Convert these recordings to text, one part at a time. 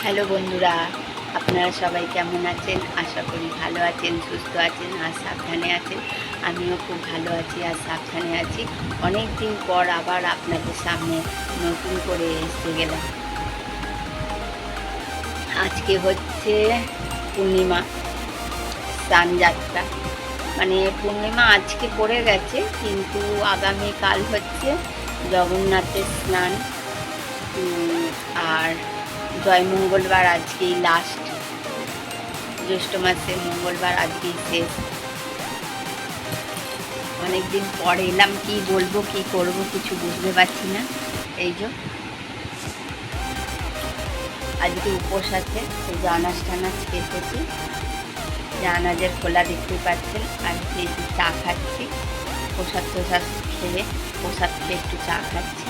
Hello বন্ধুরা, আপনারা সবাই কেমন আছেন? আশা করি ভালো আছেন, সুস্থ আছেন আর সাবধানে আছেন। আমিও খুব ভালো আছি আর সাবধানে আছি। অনেক দিন পর আবার আপনাদের সামনে নতুন করে এসে গেলাম। আজকে হচ্ছে পূর্ণিমা, স্নানযাত্রা। মানে পূর্ণিমা আজকে পড়ে গেছে, কিন্তু আগামীকাল হচ্ছে জগন্নাথের স্নান। আর জয় মঙ্গলবার আজকেই লাস্ট, জ্যৈষ্ঠ মাসের মঙ্গলবার আজকেই শেষ। অনেকদিন পর এলাম, কি বলবো কি করব কিছু বুঝতে পারছি না। এই যে আজকে উপোস আছে, এই যে আনাজ টানাজ কেটেছি, যে আনাজের খোলা দেখতে পাচ্ছেন। আর এই যে চা খাচ্ছি, প্রসাদ টোসাদ খেয়ে প্রসাদ খেয়ে একটু চা খাচ্ছি।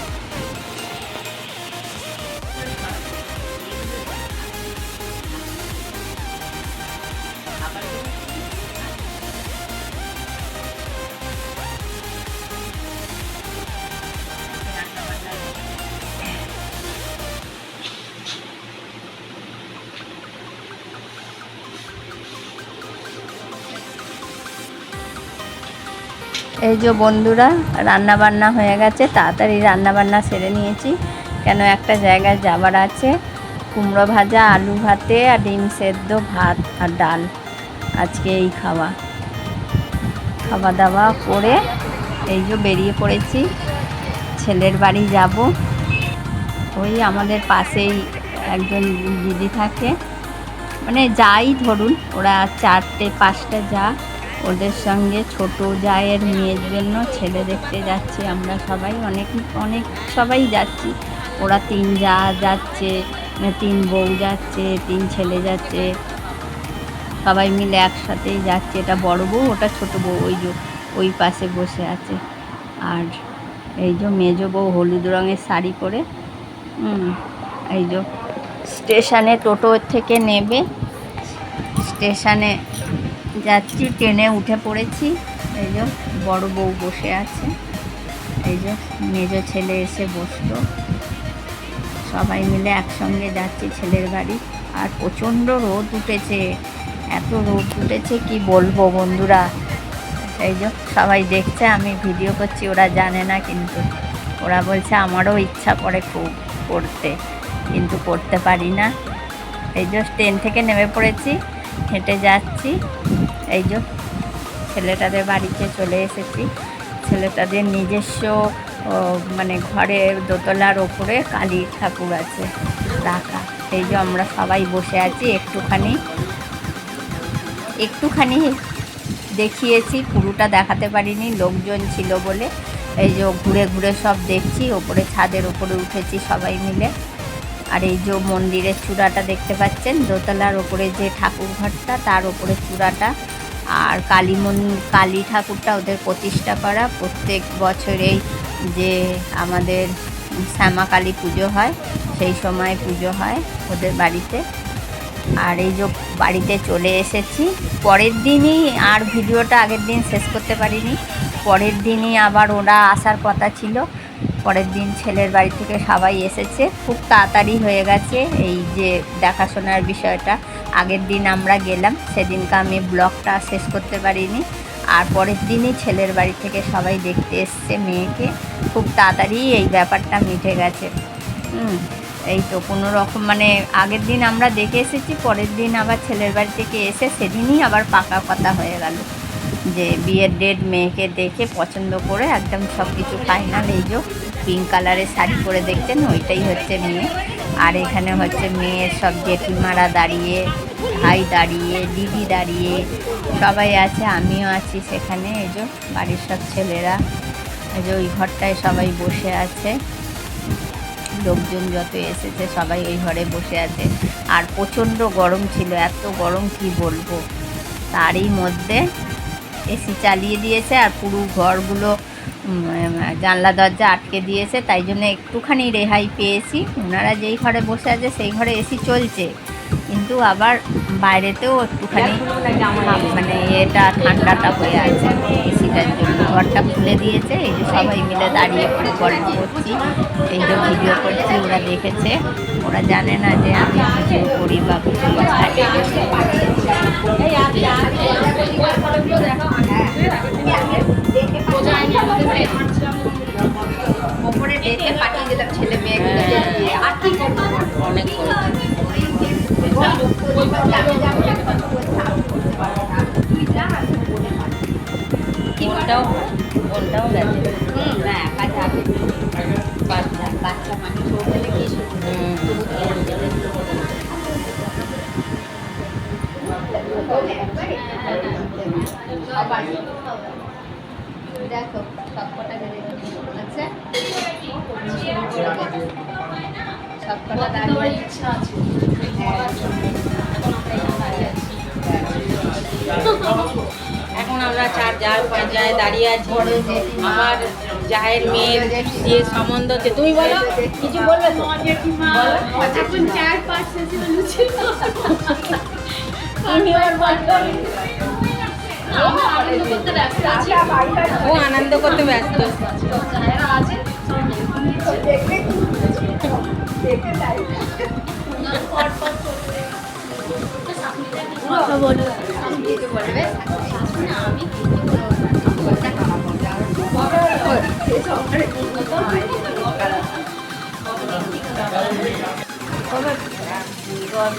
এই যে বন্ধুরা, রান্না বান্না হয়ে গেছে, তাড়াতাড়ি রান্না বান্না সেরে নিয়েছি, কেন একটা জায়গায় যাবার আছে। কুমড়ো ভাজা, আলু ভাতে আর ডিম সেদ্ধ, ভাত আর ডাল, আজকে এই খাওয়া দাওয়া করে এই যে বেরিয়ে পড়েছি। ছেলের বাড়ি যাব। ওই আমাদের পাশেই একজন দিদি থাকে, মানে যাই ধরুন, ওরা 4-5টা যা, ওদের সঙ্গে ছোট জায়ের মেয়ের জন্য ছেলে দেখতে যাচ্ছি আমরা সবাই, অনেক সবাই যাচ্ছি। ওরা 3 যা যাচ্ছে, 3 বউ যাচ্ছে, 3 ছেলে যাচ্ছে, সবাই মিলে একসাথেই যাচ্ছে। এটা বড় বউ, ওটা ছোট বউ, ওই পাশে বসে আছে। আর এই যে মেজ বউ হলুদ রঙের শাড়ি পরে, এই যে স্টেশনে টোটো থেকে নেবে, স্টেশনে যাচ্ছি, ট্রেনে উঠে পড়েছি। এই যে বড় বউ বসে আছে, এই যে মেজ ছেলে এসে বসলো, সবাই মিলে একসঙ্গে যাচ্ছি ছেলের বাড়ি। আর প্রচণ্ড রোদ উঠেছে, এত রোদ উঠেছে কি বলবো বন্ধুরা। এই যে সবাই দেখছে আমি ভিডিও করছি, ওরা জানে না, কিন্তু ওরা বলছে আমারও ইচ্ছা করে খুব করতে, কিন্তু করতে পারি না। এই যে ট্রেন থেকে নেমে পড়েছি, হেঁটে যাচ্ছি। এই যে ছেলেটাদের বাড়িতে চলে এসেছি। ছেলেটাদের নিজস্ব মানে ঘরের দোতলার ওপরে কালী ঠাকুর আছে রাখা। এই যে আমরা সবাই বসে আছি, একটুখানি দেখিয়েছি, পুরোটা দেখাতে পারিনি, লোকজন ছিল বলে। এই যে ঘুরে ঘুরে সব দেখছি, ওপরে ছাদের ওপরে উঠেছি সবাই মিলে। আর এই যে মন্দিরের চূড়াটা দেখতে পাচ্ছেন, দোতলার ওপরে যে ঠাকুর ঘরটা, তার ওপরে চূড়াটা। আর কালী ঠাকুরটা ওদের প্রতিষ্ঠা করা, প্রত্যেক বছরেই যে আমাদের শ্যামা কালী পুজো হয়, সেই সময় পুজো হয় ওদের বাড়িতে। আর এই যে বাড়িতে চলে এসেছি, পরের দিনই, আর ভিডিওটা আগের দিন শেষ করতে পারিনি। পরের দিনই আবার ওরা আসার কথা ছিল। পরের দিন ছেলের বাড়ি থেকে সবাই এসেছে, খুব তাড়াতাড়ি হয়ে গেছে এই যে দেখাশোনার বিষয়টা। আগের দিন আমরা গেলাম, সেদিনকে আমি ব্লগটা শেষ করতে পারিনি। আর পরের দিনই ছেলের বাড়ি থেকে সবাই দেখতে এসছে মেয়েকে, খুব তাড়াতাড়ি এই ব্যাপারটা মিটে গেছে। এই তো কোনো রকম, মানে আগের দিন আমরা দেখে এসেছি, পরের দিন আবার ছেলের বাড়ি থেকে এসে সেদিনই আবার পাকা কথা হয়ে গেল যে বিয়ের ডেট মেয়েকে দেখে পছন্দ করে একদম সব কিছু ফাইনাল। এই যে পিঙ্ক কালারের শাড়ি পরে দেখছেন, ওইটাই হচ্ছে মেয়ে। আর এখানে হচ্ছে মেয়ের সব জেঠিমারা দাঁড়িয়ে, ভাই দাঁড়িয়ে, দিদি দাঁড়িয়ে, সবাই আছে, আমিও আছি সেখানে। এই যে বাড়ির সব ছেলেরা, এই যে ওই ঘরটায় সবাই বসে আছে, লোকজন যত এসেছে সবাই ওই ঘরে বসে আছে। আর প্রচণ্ড গরম ছিল, এত গরম কি বলবো। তারই মধ্যে এসি চালিয়ে দিয়েছে, আর পুরো ঘরগুলো জানলা দরজা আটকে দিয়েছে, তাই জন্য একটুখানি রেহাই পেয়েছি। ওনারা যেই ঘরে বসে আছে সেই ঘরে এসি চলছে, কিন্তু আবার বাইরেতেও একটুখানি মানে এটা ঠান্ডাটা হয়ে আছে এসিটার জন্য। ঘরটা খুলে দিয়েছে, এই যে সবাই মিলে দাঁড়িয়ে খুব গল্প করছি, এই যে ভিডিও করছি। ওরা দেখেছে, ওরা জানে না যে আমি ভিডিও করি বা ভিডিও ছাড়ি। ওপরে ডেকে পাঠিয়ে দিলাম ছেলে মেয়েগুলো আর কি অনেক কোনটাও কোনটাও গেছে। হ্যাঁ যাবে বাচ্চা বাচ্চা মানুষ হলে কি দেখো সব কটা আচ্ছা সব কটা দাঁড়িয়ে ইচ্ছা আছে। এখন আমরা 4 জার 5 জায় দাঁড়িয়ে আছি। আমার জায়ের মেয়ের বিয়ে সম্বন্ধ হচ্ছে। তুমি বলো, কিছু বলবে তো? এখন 4-5 সেশন হচ্ছে। ও আনন্দ করতে ব্যস্ত।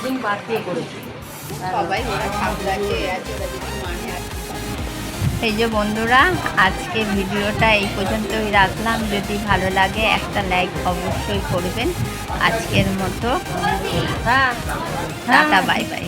দিন বাদ দিয়ে করেছি সবাই ওরা ঠাকুর আছে আছে ওরা যদি মানে আছে। এই যে বন্ধুরা, আজকে ভিডিওটা এই পর্যন্তই রাখলাম। যদি ভালো লাগে একটা লাইক অবশ্যই করবেন। আজকের মতো টাটা, বাই বাই।